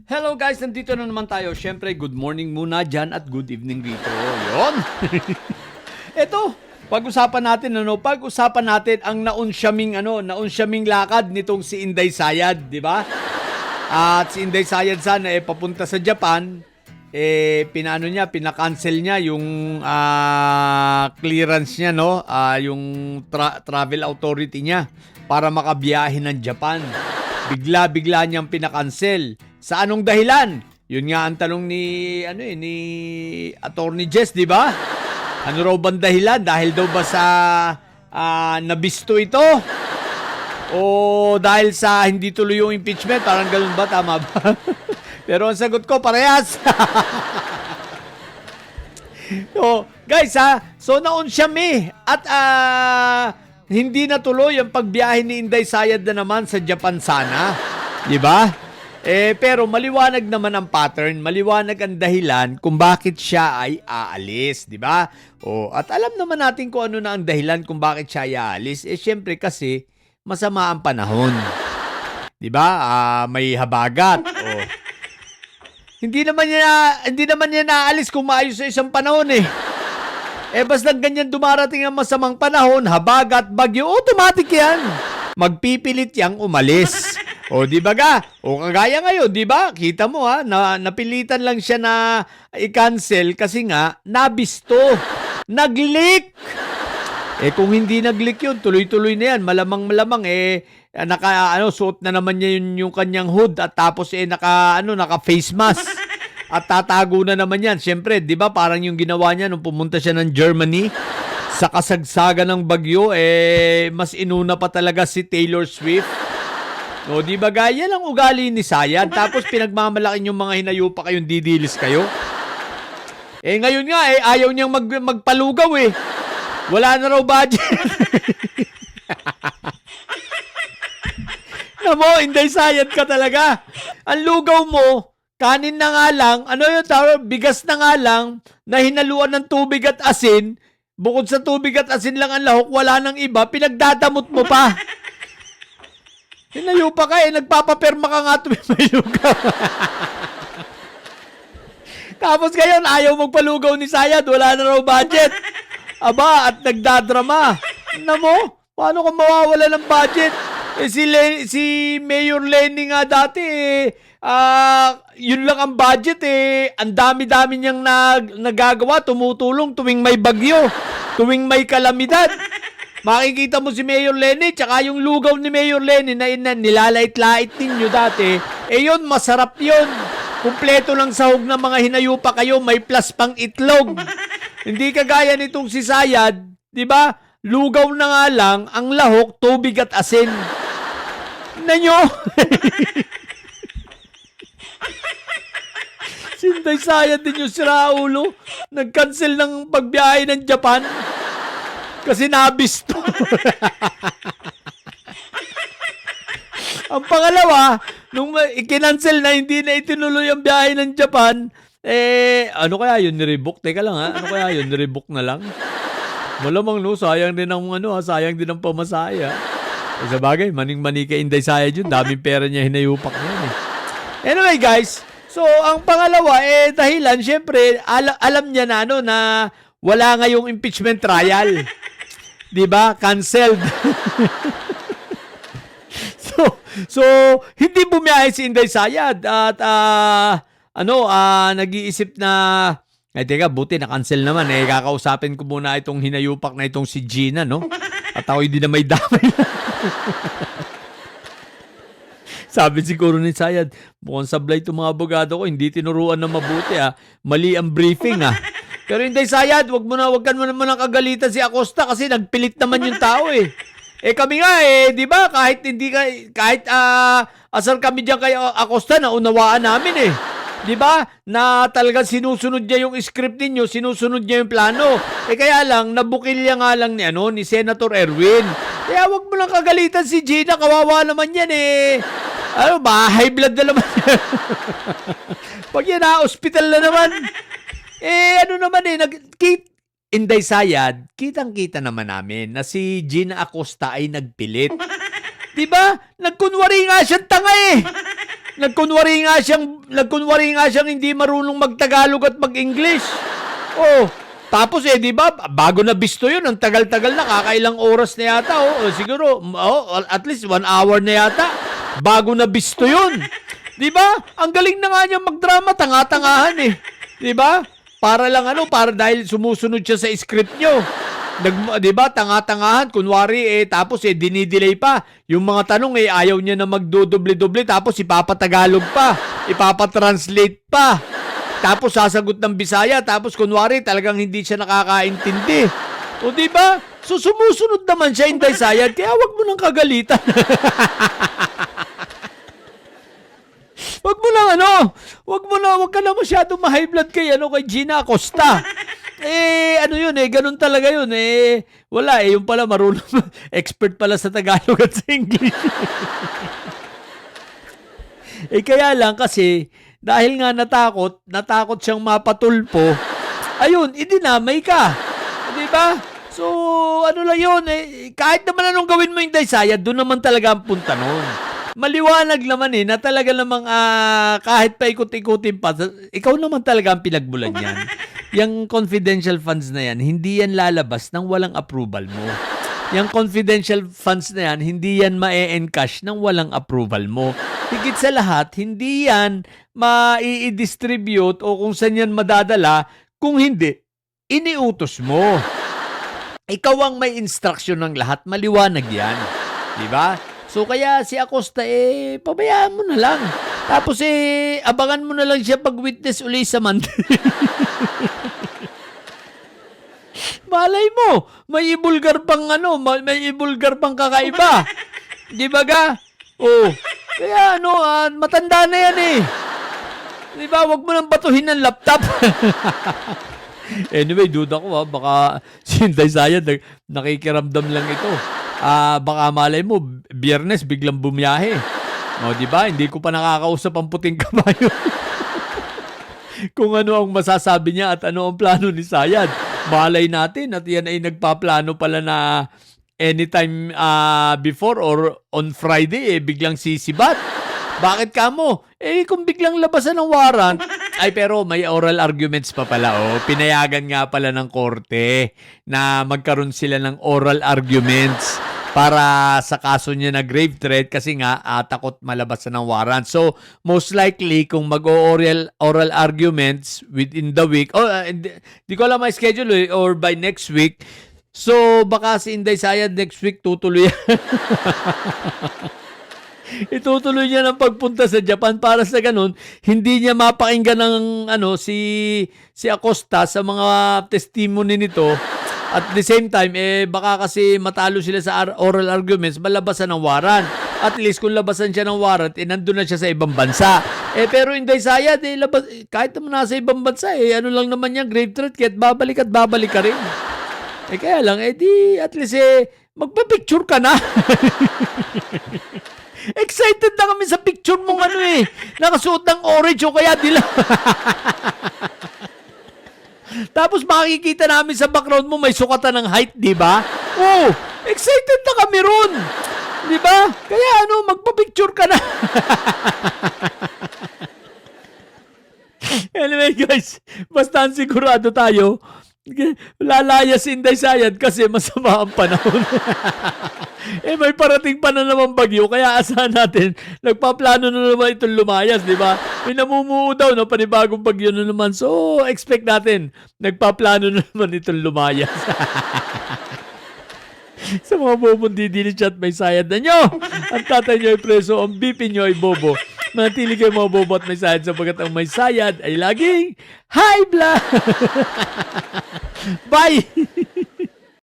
Hello guys, nandito na naman tayo. Siyempre, good morning muna dyan at good evening dito. Yon. Ito, pag-usapan natin ang naunsyaming lakad nitong si Inday Sayad, di ba? At si Inday Sayad sana papunta sa Japan, pinakancel niya yung clearance niya, no? Yung travel authority niya para makabiyahe ng Japan. Bigla-bigla niyang pinakancel. Sa anong dahilan? Yun nga ang tanong ni Attorney Jess, di ba? Ano raw bang dahilan? Dahil daw ba sa nabisto ito? O dahil sa hindi tuloy yung impeachment? Parang ganun ba? Tama ba? Pero ang sagot ko, parehas. So, guys so naunsyami at hindi natuloy ang pagbiyahe ni Inday Sayad na naman sa Japan sana. Di ba? Pero maliwanag naman ang pattern, maliwanag ang dahilan kung bakit siya ay aalis, di ba? At alam naman natin kung ano na ang dahilan kung bakit siya ay aalis. Syempre kasi masama ang panahon. Di ba? May habagat. Hindi naman niya naalis kung maayos sa isang panahon eh. Basta ganyan dumarating ang masamang panahon, habagat, bagyo, automatic yan. Magpipilit yang umalis. Di ba ga? Kagaya ngayon, di ba? Kita mo napilitan lang siya na i-cancel kasi nga nabisto. Nag-leak. Kung hindi nag-leak yun, tuloy-tuloy na yan. Malamang suot na naman niya yung kanyang hood at tapos naka face mask. At tatago na naman yan. Siyempre, di ba? Parang yung ginawa niya nung pumunta siya ng Germany sa kasagsagan ng bagyo, mas inuna pa talaga si Taylor Swift. Di ba gaya lang ugali ni Sayad? Tapos pinagmamalaki yung mga hinayupa kayong didilis kayo? Ngayon nga ayaw niyang magpalugaw eh. Wala na raw budget. Namo, Inday Sayad ka talaga. Ang lugaw mo, kanin na nga lang, bigas na nga lang, na hinaluan ng tubig at asin, bukod sa tubig at asin lang ang lahok, wala nang iba, pinagdadamot mo pa. Hinayupa ka nagpapaperma ka nga tumimayugaw. Tapos ngayon, ayaw magpalugaw ni Sayad, wala na raw budget. Aba, at nagdadrama. Namo, paano kung mawawala ng budget? Si Mayor Lenny nga dati, yun lang ang budget ang dami-dami niyang nagagawa, tumutulong tuwing may bagyo, tuwing may kalamidad. Makikita mo si Mayor Lenny, tsaka yung lugaw ni Mayor Lenny na nilalait-lait ninyo dati, yun, masarap yun. Kumpleto lang sahog ng mga hinayupa kayo, may plus pang itlog. Hindi kagaya nitong si Sayad, di ba? Lugaw na nga lang, ang lahok, tubig at asin. Nanyo? Sinday Sayad din yung siraulo. Nag-cancel ng pagbiyahe ng Japan. Kasi nabisto. Ang pangalawa, nung ikinancel na hindi na itinuloy ang biyahe ng Japan, ano kaya yun, nirebook? Teka lang ano kaya yun, nirebook na lang? Malamang sayang din ang pamasaya. Sa bagay, maning-mani kay Inday Sayad yun, daming pera niya hinayupak niya Anyway guys, so ang pangalawa, dahilan, syempre, alam niya na wala ngayong impeachment trial. Diba? Canceled. so hindi bumiyahe si Inday Sayad at nag-iisip na teka, buti na-cancel naman kakausapin ko muna itong hinayupak na itong si Gina, no? At ako hindi na may damay. Sabi siguro ni Sayad, mukhang sablay itong mga abogado ko, hindi tinuruan na mabuti mali ang briefing Pero Inday Sayad, wag ka mo naman kagalitan si Acosta kasi nagpilit naman yung tao kami nga di ba? Kahit asar kami diyan kay Acosta na unawaan namin Di ba? Na talagang sinusunod niya yung script ninyo, sinusunod niya yung plano. Kaya lang nabukilya nga lang ni Senator Erwin. Kaya wag mo lang kagalitan si Gina, kawawa naman yan high blood na naman. Pag yan hospital na naman. Inday Sayad, kitang-kita naman namin na si Gina Acosta ay nagpilit. Diba? Nagkunwari nga siyang tanga Nagkunwari nga siyang hindi marunong magtagalog at mag-English. Oh, tapos di ba, bago na bisto yun, ang tagal-tagal na, kakailang oras na yata, siguro, at least 1 hour na yata, bago na bisto yun. Di ba? Ang galing na nga niya magdrama, tanga-tangahan Di ba? Para dahil sumusunod siya sa script nyo. Di ba, tanga-tangahan, kunwari tapos dinidelay pa. Yung mga tanong ayaw niya na magdodoble-doble, tapos ipapatagalog pa, ipapatranslate pa. Tapos sasagot ng Bisaya, tapos kunwari talagang hindi siya nakakaintindi. O di ba? So sumusunod naman siya Inday Sayad, kaya wag mo nang kagalitan. Wag ka na masyadong ma-high blood kay Gina Acosta. Ganun talaga yun. Wala yung pala marunong, expert pala sa Tagalog at sa English. Kaya lang kasi, dahil nga natakot siyang mapatulpo, ayun, idinamay ka. Di ba? So, lang yun, kahit naman anong gawin mo Inday Sayad, doon naman talaga ang punta nun. Maliwanag naman na talaga namang kahit pa ikot-ikutin pa, ikaw naman talaga ang pinagmulan yan. Yung confidential funds na yan, hindi yan lalabas nang walang approval mo. Yung confidential funds na yan, hindi yan ma-encash nang walang approval mo. Higit sa lahat, hindi yan ma-i-distribute o kung saan yan madadala kung hindi, iniutos mo. Ikaw ang may instruction ng lahat, maliwanag yan. Diba? So kaya si Acosta pabayaan mo na lang. Tapos abangan mo na lang siya pag-witness uli sa Monday. Malay mo, may ibulgar pang kakaiba. Di ba ga? Kaya matanda na yan Di ba, wag mo nang batuhin ng laptop. Anyway, duda ko baka si Inday Sayad nakikiramdam lang ito. Baka malay mo, Biyernes biglang bumiyahe. Di ba? Hindi ko pa nakakausap ang puting kabayo. Kung ano ang masasabi niya at ano ang plano ni Sayad. Malay natin at yan ay nagpaplano pala na anytime before or on Friday biglang sisibat. Bakit ka mo? Kung biglang labasan ng warrant, pero may oral arguments pa pala. Pinayagan nga pala ng korte na magkaroon sila ng oral arguments para sa kaso niya na grave threat kasi nga takot malabasan ng warrant. So, most likely, kung oral arguments within the week, di ko alam may schedule or by next week, so baka si Inday Sayad next week tutuloy itutuloy niya ng pagpunta sa Japan para sa ganun, hindi niya mapakinggan ng si Acosta sa mga testimony nito. At the same time, baka kasi matalo sila sa oral arguments, malabasan ng warrant. At least kung labasan siya ng warrant, nandun na siya sa ibang bansa. Pero Inday Sayad, kahit naman nasa ibang bansa, ano lang naman yan, grave threat, kahit babalik ka rin. Kaya lang, at least magpa-picture ka na. Excited na kami sa picture mong nakasuot ng orange o kaya dilaw. Tapos makikita namin sa background mo may sukatan ng height, di ba? Excited na kami ron. Di ba? Kaya magpa-picture ka na. Anyway guys, basta sigurado tayo, lalaya si Inday Sayad kasi masama ang panahon. May parating pa na naman bagyo, kaya asahan natin, nagpaplano na naman itong lumayas, di ba? May namumuo daw na panibagong bagyo na naman. So, expect natin, nagpaplano na naman itong lumayas. Sa mga bobong didili chat, may sayad na nyo. Ang tatay nyo ay preso, ang BP nyo ay bobo. Manatili kayo mga bobo at may sayad sapagat ang may sayad ay laging high blood. Bye!